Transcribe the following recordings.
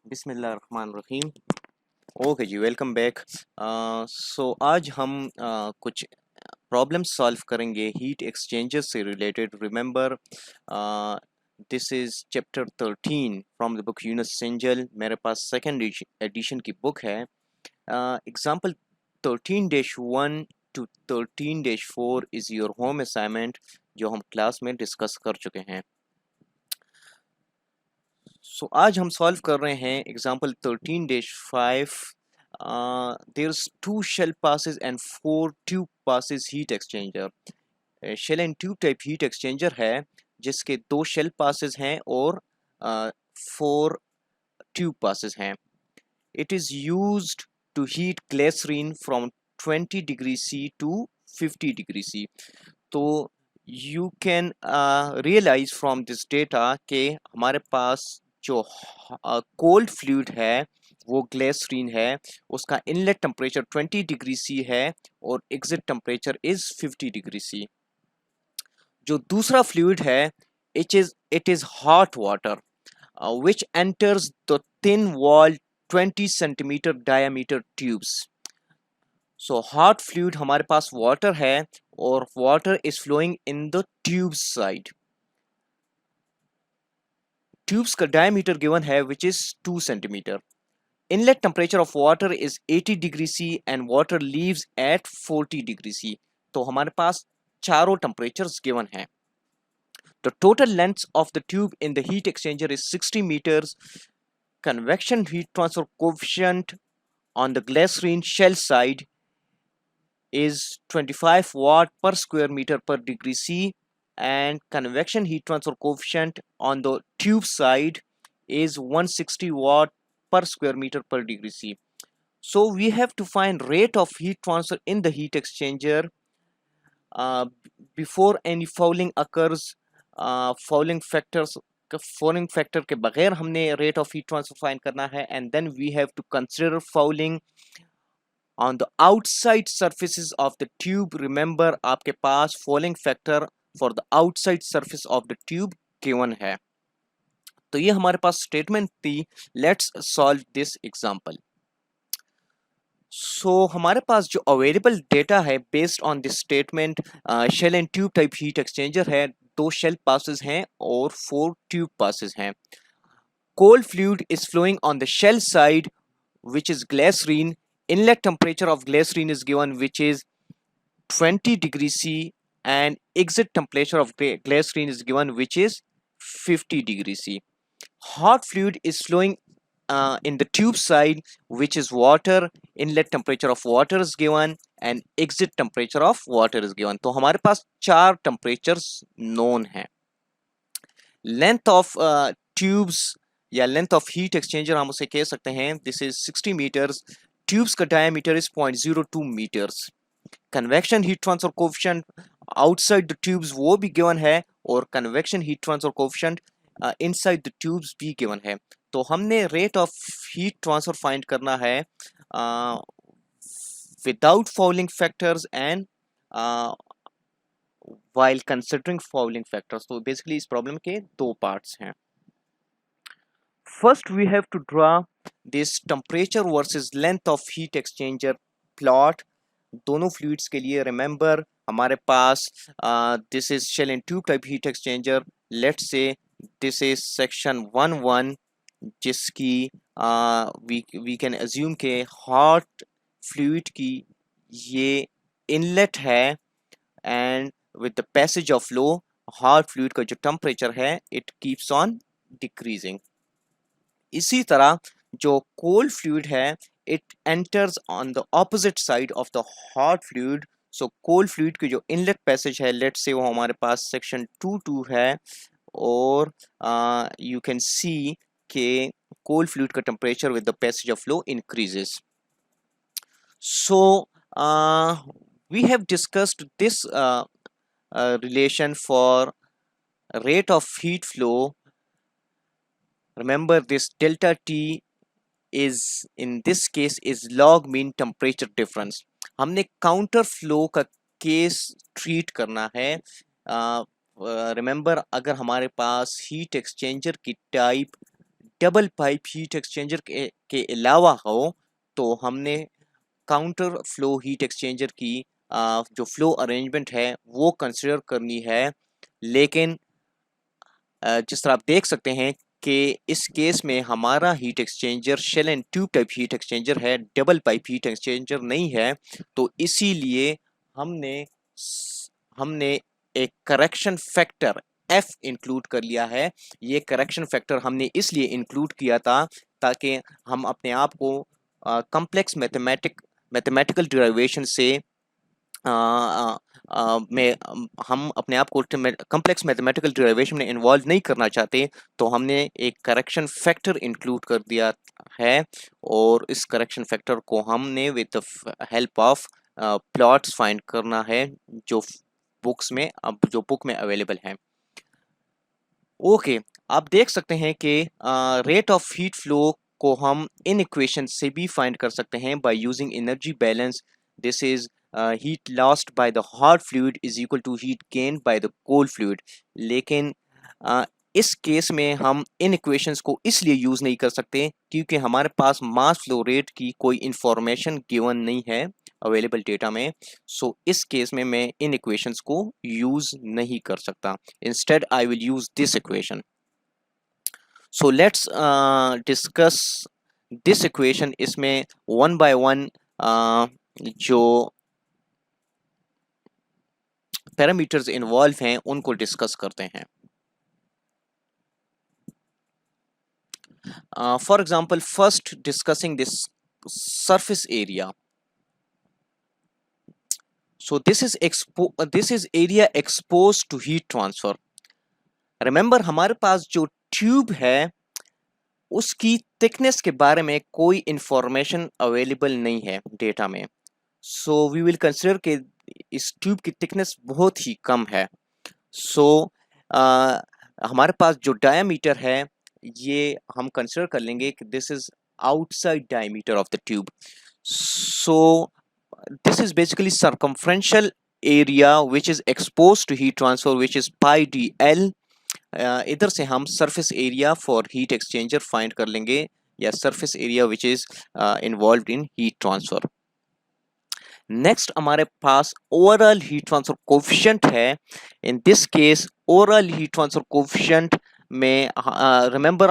बिस्मिल्लाहिर्रहमानिर्रहीम। ओके जी, welcome back. So आज हम कुछ प्रॉब्लम सॉल्व करेंगे हीट एक्सचेंजर से रिलेटेड। Remember, this is chapter 13 from the book Yunus Cengel. मेरे पास सेकेंड एडिशन की बुक है। Example 13-1 to 13-4 is your home assignment, जो हम क्लास में डिस्कस कर चुके हैं। सो आज हम सॉल्व कर रहे हैं example 13-5। there's 2 shell passes and 4 tube passes heat exchanger. Shell and tube type heat exchanger है जिसके 2 शेल पासेस हैं और 4 ट्यूब पासेस हैं। It is used to heat glycerine from 20 degree C to 50 degree C. तो you can realise from this data कि हमारे पास जो कोल्ड फ्लूइड है वो ग्लिसरीन है, उसका इनलेट टेम्परेचर 20 डिग्री सी है और exit temperature is 50 degree C. जो दूसरा फ्लूइड है it is hot water which enters the thin walled 20 centimeter diameter tubes. So hot fluid हमारे पास water है और water is flowing in the tube side. Tubes का diameter given है which is 2 centimeter. Inlet temperature of water is 80 degree C and water leaves at 40 degree C. तो हमारे पास चारों temperatures given है. The total length of the tube in the heat exchanger is 60 meters. Convection heat transfer coefficient on the glycerine shell side is 25 watt per square meter per degree C, and convection heat transfer coefficient on the tube side is 160 watt per square meter per degree C. So we have to find rate of heat transfer in the heat exchanger before any fouling occurs. Fouling factor के बगैर हमने rate of heat transfer find करना है, and then we have to consider fouling on the outside surfaces of the tube. Remember, आपके पास fouling factor for the outside surface of the tube given है। तो ये हमारे पास स्टेटमेंट थी। Let's solve this example. So हमारे पास जो अवेलेबल डेटा है based on this statement, shell and tube type heat exchanger है, 2 शेल पासेस हैं और 4 ट्यूब पासेस हैं। Cold fluid is flowing on the shell side which is glycerine. Inlet temperature of glycerine is given which is 20 degree C, and exit temperature of glycerine is given which is 50 degree C. Hot fluid is flowing in the tube side which is water. Inlet temperature of water is given and exit temperature of water is given. तो हमारे पास 4 temperatures known हैं। Length of tubes या length of heat exchanger हम उसे कह सकते हैं दिस इज 60 मीटर्स। ट्यूब्स का diameter is 0.02 meters. Convection heat transfer coefficient outside the tubes वो भी गिवन है और convection heat transfer coefficient inside the tubes भी गिवन है। तो हमने rate of heat transfer find करना है without fouling factors and while considering fouling factors. तो बेसिकली इस प्रॉब्लम के 2 पार्ट्स हैं। First, we have to draw this temperature versus length of heat exchanger plot दोनों फ्लूइड्स के लिए। रिमेंबर, हमारे पास this is shell and tube type heat exchanger. Let's say this is section 1-1 जिसकी we can assume के hot fluid की ये inlet है and with the passage of flow hot fluid का जो टेम्परेचर है इट कीप्स ऑन डिक्रीजिंग। इसी तरह जो कोल्ड फ्लूइड है it enters on the opposite side of the hot fluid. So cold fluid की जो इनलेट पैसेज है लेट्स से वो हमारे पास सेक्शन 2-2 है और यू कैन सी के कोल्ड फ्लूइड का temperature with the passage of flow increases. So we have discussed this relation for rate of heat flow. Remember, this delta T is in this case is log mean temperature difference. हमने counter flow का case treat करना है। Remember, अगर हमारे पास heat exchanger की type double pipe heat exchanger के अलावा हो तो हमने काउंटर फ्लो हीट एक्सचेंजर की जो फ्लो अरेंजमेंट है वो कंसिडर करनी है। लेकिन जिस तरह आप देख सकते हैं कि इस केस में हमारा heat exchanger shell and tube type heat exchanger है, डबल पाइप हीट एक्सचेंजर नहीं है। तो इसीलिए हमने हमने एक करेक्शन फैक्टर F इंक्लूड कर लिया है। ये करेक्शन फैक्टर हमने इसलिए इंक्लूड किया था ताकि हम अपने आप को कॉम्प्लेक्स मैथमेटिकल डिराइवेशन से में हम अपने आप को कॉम्प्लेक्स मैथमेटिकल डिराइवेशन में इन्वॉल्व नहीं करना चाहते। तो हमने एक करेक्शन फैक्टर इंक्लूड कर दिया है और इस करेक्शन फैक्टर को हमने with the help of plots find करना है जो बुक में अवेलेबल है। ओके, आप देख सकते हैं कि रेट ऑफ हीट फ्लो को हम इन इक्वेशन से भी फाइंड कर सकते हैं by using energy balance. This is heat lost by the hot fluid is equal to heat gained by the cold fluid। लेकिन इस केस में हम इन इक्वेशंस को इसलिए यूज़ नहीं कर सकते क्योंकि हमारे पास मास फ्लो रेट की कोई इंफॉर्मेशन गिवन नहीं है अवेलेबल डेटा में। सो इस केस में मैं इन इक्वेशंस को यूज़ नहीं कर सकता। Instead I will use this equation. So let's discuss this equation. इसमें वन बाय वन जो पैरामीटर्स इन्वॉल्व हैं उनको डिस्कस करते हैं। For example, first discussing this surface area. So this is area expose to heat transfer. Remember, हमारे पास जो tube है उसकी थिकनेस के बारे में कोई इंफॉर्मेशन अवेलेबल नहीं है डेटा में। सो वी विल कंसिडर कि इस ट्यूब की थिकनेस बहुत ही कम है। सो हमारे पास जो डायमीटर है ये हम कंसिडर कर लेंगे कि this is outside diameter of the tube. So this is basically circumferential area which is expose to heat transfer which is pi D L. इधर से हम surface area for heat exchanger find कर लेंगे या surface area which is involve in heat transfer. Next हमारे पास overall heat transfer coefficient है। In this case overall heat transfer coefficient में remember,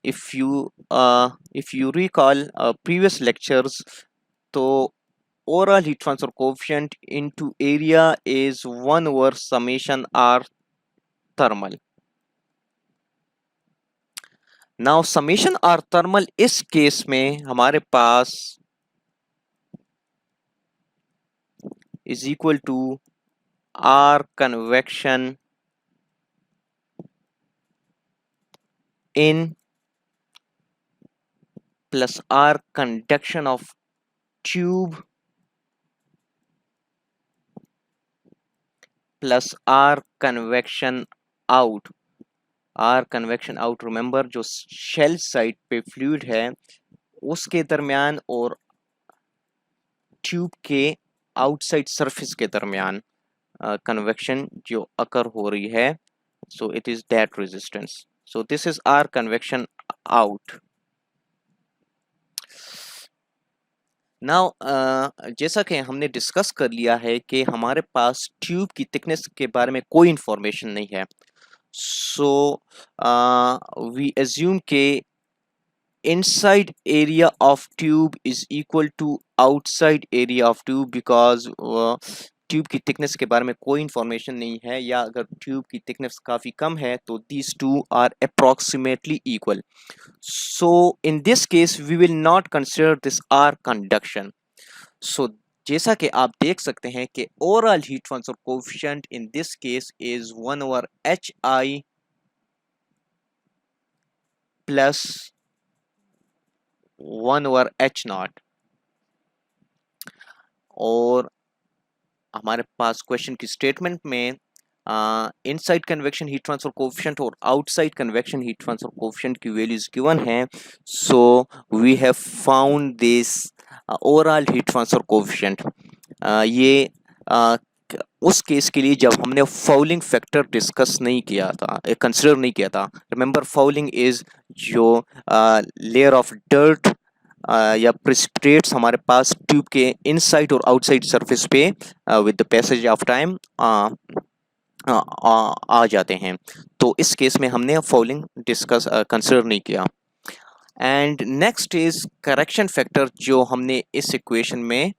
if you recall previous lectures, तो overall heat transfer coefficient into area is 1 over summation r thermal। now summation r thermal इस case में हमारे पास is equal to r convection in plus r conduction of tube plus r convection out। r convection out remember, जो shell side पे fluid है उसके दरमियान और tube के आउटसाइड सरफेस के दरमियान कन्वेक्शन जो अकर हो रही है, so it is that resistance. So this is r convection out। Now जैसा कि हमने डिस्कस कर लिया है कि हमारे पास ट्यूब की थिकनेस के बारे में कोई इंफॉर्मेशन नहीं है। सो वी एज्यूम के inside area of tube is equal to outside area of tube because tube की थिकनेस के बारे में कोई इंफॉर्मेशन नहीं है, या अगर ट्यूब की थिकनेस काफ़ी कम है तो these two are approximately equal। so in this case we will not consider this r conduction। so जैसा कि आप देख सकते हैं कि overall heat transfer coefficient in this case is 1 over hi plus 1 over h naught. और हमारे पास क्वेश्चन की स्टेटमेंट में inside convection heat transfer coefficient और outside convection heat transfer coefficient की वैल्यूज गिवन हैं। So we have found this overall heat transfer coefficient. ये उस केस के लिए जब हमने फाउलिंग फैक्टर डिस्कस नहीं किया था, कंसिडर नहीं किया था। रिमेंबर फाउलिंग इज जो लेयर ऑफ डर्ट या प्रिसिपिटेट्स हमारे पास ट्यूब के इनसाइड और आउटसाइड सरफेस पे with the passage of time आ जाते हैं। तो इस केस में हमने फाउलिंग डिस्कस कंसिडर नहीं किया। And next is correction factor, जो हमने इस इक्वेशन में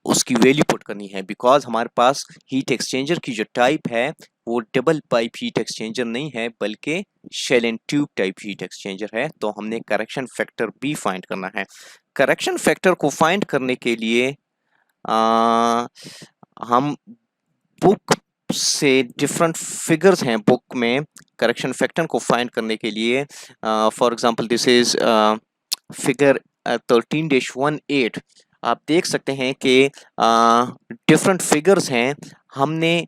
उसकी वैल्यू पुट करनी है, बिकॉज हमारे पास हीट एक्सचेंजर की जो टाइप है वो डबल पाइप हीट एक्सचेंजर नहीं है बल्कि shell and tube type heat exchanger है। तो हमने करेक्शन फैक्टर भी फाइंड करना है। करेक्शन फैक्टर को फाइंड करने के लिए हम बुक से डिफरेंट फिगर्स हैं बुक में करेक्शन फैक्टर को फाइंड करने के लिए। For example this is figure 13-18। आप देख सकते हैं कि डिफरेंट फिगर्स हैं। हमने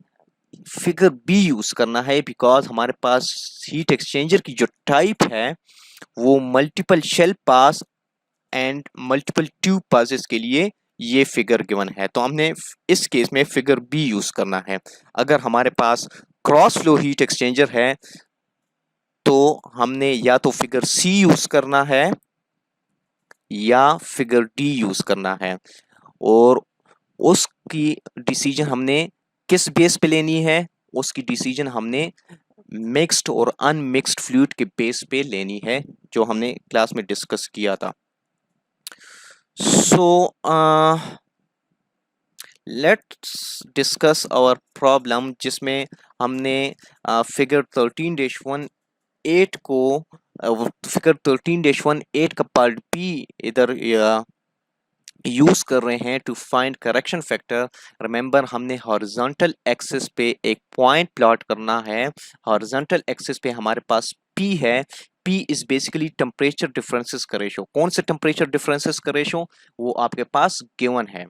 फिगर बी यूज करना है बिकॉज हमारे पास हीट एक्सचेंजर की जो टाइप है वो multiple shell pass and multiple tube passes के लिए ये फिगर गिवन है। तो हमने इस केस में फिगर बी यूज करना है। अगर हमारे पास क्रॉस फ्लो हीट एक्सचेंजर है तो हमने या तो फिगर सी यूज करना है या फिगर डी यूज करना है। और उसकी डिसीजन हमने किस बेस पे लेनी है, उसकी डिसीजन हमने मिक्स्ड और अनमिक्स्ड फ्लूइड के बेस पे लेनी है, जो हमने क्लास में डिस्कस किया था। So let's discuss our problem, जिसमें हमने फिगर 13-18 को फिगर 13-18 का पार्ट बी इधर यूज कर रहे हैं to find correction factor. Remember हमने हॉरिजॉन्टल एक्सिस पे एक पॉइंट प्लॉट करना है। हॉरिजॉन्टल एक्सिस पे हमारे पास P है। P is basically temperature differences का रेशो। कौन से टेम्परेचर डिफरेंसेस का रेशो, वो आपके पास गिवन है।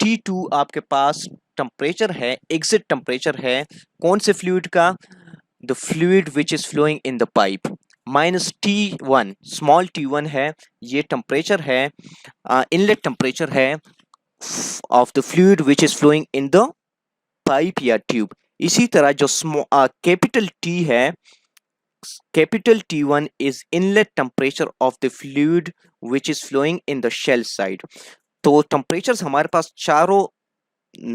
T2 आपके पास टेम्परेचर है, एग्जिट टेम्परेचर है कौन से फ्लूइड का, the fluid which is flowing in the pipe. Minus T1 small T1 है, ये टेम्परेचर है, इनलेट टेम्परेचर है of the fluid which is flowing in the pipe या ट्यूब। इसी तरह जो कैपिटल T है, capital T1 is inlet temperature of the fluid which is flowing in the shell side. तो टेम्परेचर्स हमारे पास चारों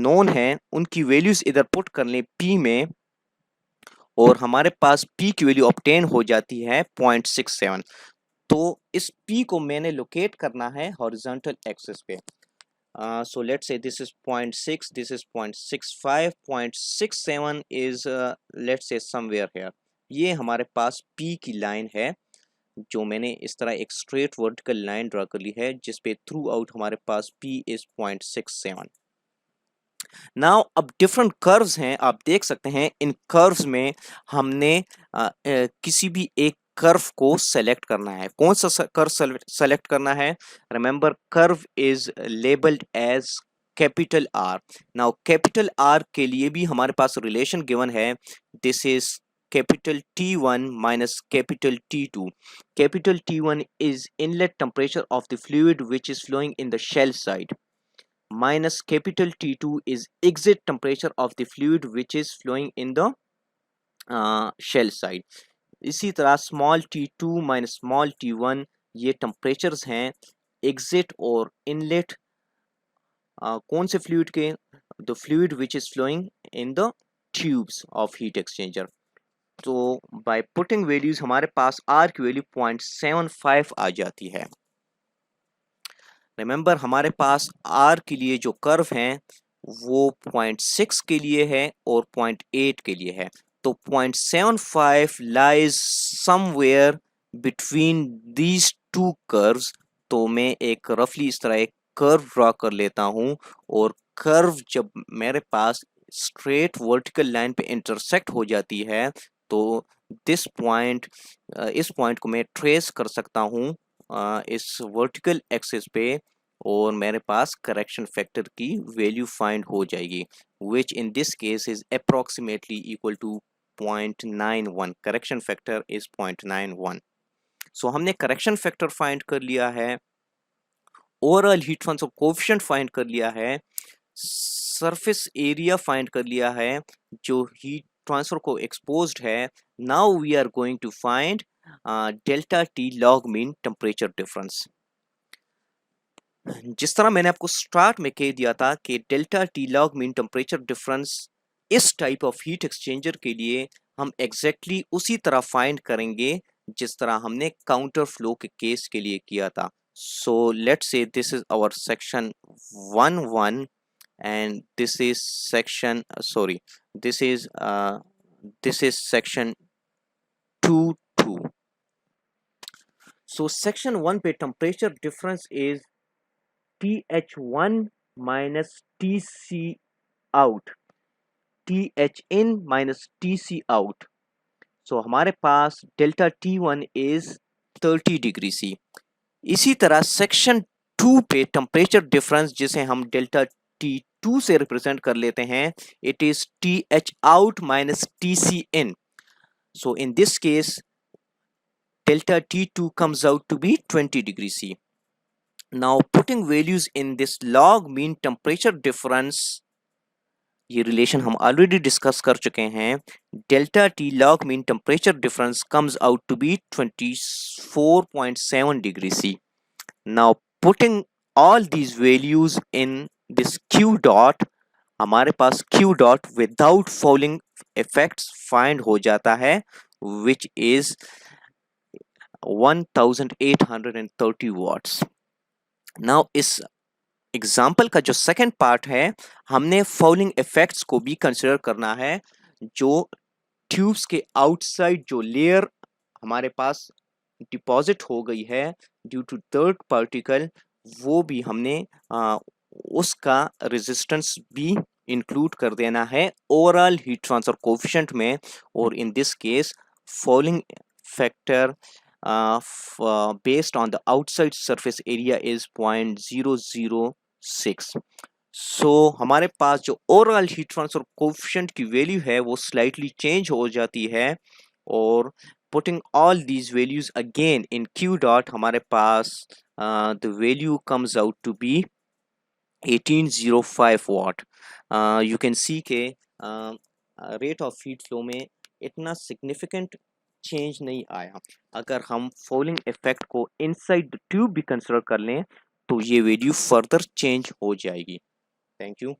नोन हैं, उनकी वैल्यूज इधर पुट कर लें P में और हमारे पास P की वैल्यू ऑब्टेन हो जाती है 0.67। तो इस P को मैंने लोकेट करना है हॉरिजॉन्टल एक्सिस पे। So let's say this is 0.6, this is 0.65, 0.67 is let's say somewhere here। ये हमारे पास P की लाइन है, जो मैंने इस तरह एक स्ट्रेट वर्टिकल लाइन ड्रा कर ली है, जिसपे थ्रू आउट हमारे पास P is 0.67। नाउ अब डिफरेंट कर्व्स हैं, आप देख सकते हैं इन कर्व्स में हमने किसी भी एक कर्व को सेलेक्ट करना है। कौन सा कर्व सेलेक्ट करना है, remember curve is labeled as capital R. Now capital R के लिए भी हमारे पास रिलेशन गिवन है, this is capital T1 minus capital T2। Capital T1 is inlet temperature of the fluid which is flowing in the shell side, minus capital T2 is exit temperature of the fluid which is flowing in the shell side। इसी तरह small t2 minus small t1 ये temperatures हैं exit और inlet कौन से fluid के, the fluid which is flowing in the tubes of heat exchanger। तो by putting values हमारे पास R की वैल्यू 0.75 आ जाती है। रिमेंबर हमारे पास R के लिए जो कर्व हैं वो 0.6 के लिए है और 0.8 के लिए है। तो 0.75 lies somewhere between these two curves. तो मैं एक रफली इस तरह एक कर्व ड्रा कर लेता हूं, और कर्व जब मेरे पास स्ट्रेट वर्टिकल लाइन पे इंटरसेक्ट हो जाती है तो दिस पॉइंट इस पॉइंट को मैं ट्रेस कर सकता हूं इस वर्टिकल एक्सिस पे, और मेरे पास करेक्शन फैक्टर की वैल्यू फाइंड हो जाएगी, which in this case is approximately equal to 0.91। Correction factor is 0.91। So हमने करेक्शन फैक्टर फाइंड कर लिया है, overall heat transfer coefficient find कर लिया है। सरफेस एरिया फाइंड कर लिया है जो हीट ट्रांसफर को एक्सपोज्ड है। Now we are going to find delta T log mean temperature difference. जिस तरह मैंने आपको स्टार्ट में कह दिया था कि delta T log mean temperature difference इस टाइप ऑफ हीट एक्सचेंजर के लिए हम एग्जैक्टली उसी तरह फाइंड करेंगे जिस तरह हमने काउंटर फ्लो के केस के लिए किया था। So let's say this is our section 1.1 and this is section sorry this is section 2.2. so section 1 पे temperature difference is TH1 minus TC out, TH in minus TC out. so हमारे पास delta T1 is 30 degree C। इसी तरह section 2 पे temperature difference जिसे हम delta T2 से represent कर लेते हैं, it is TH out minus TC in. So in this case delta T2 comes out to be 20 degree C. Now putting values in this log mean temperature difference, ये relation हम already discuss कर चुके हैं। Delta T log mean temperature difference comes out to be 24.7 degree C. Now putting all these values in this Q dot, हमारे पास Q dot without fouling effects find हो जाता है which is 1830 watts. Now इस example का जो second part है हमने fouling effects को भी कंसिडर करना है। जो ट्यूब्स के आउटसाइड जो लेयर हमारे पास डिपॉजिट हो गई है ड्यू टू थर्ड पार्टिकल, वो भी हमने उसका रेजिस्टेंस भी इंक्लूड कर देना है ओवरऑल हीट ट्रांसफर कोएफिशिएंट में। और इन this case falling factor based on the outside surface area is 0.006. so हमारे पास जो ओवरऑल हीट ट्रांसफर कोएफिशिएंट की वैल्यू है वो स्लाइटली चेंज हो जाती है। और putting all these values again in Q dot हमारे पास the value comes out to be 1805 watt. You can see के rate of heat flow में इतना significant चेंज नहीं आया। अगर हम फॉलिंग इफेक्ट को इनसाइड द ट्यूब भी कंसिडर कर लें तो ये वैल्यू फर्दर चेंज हो जाएगी। Thank you.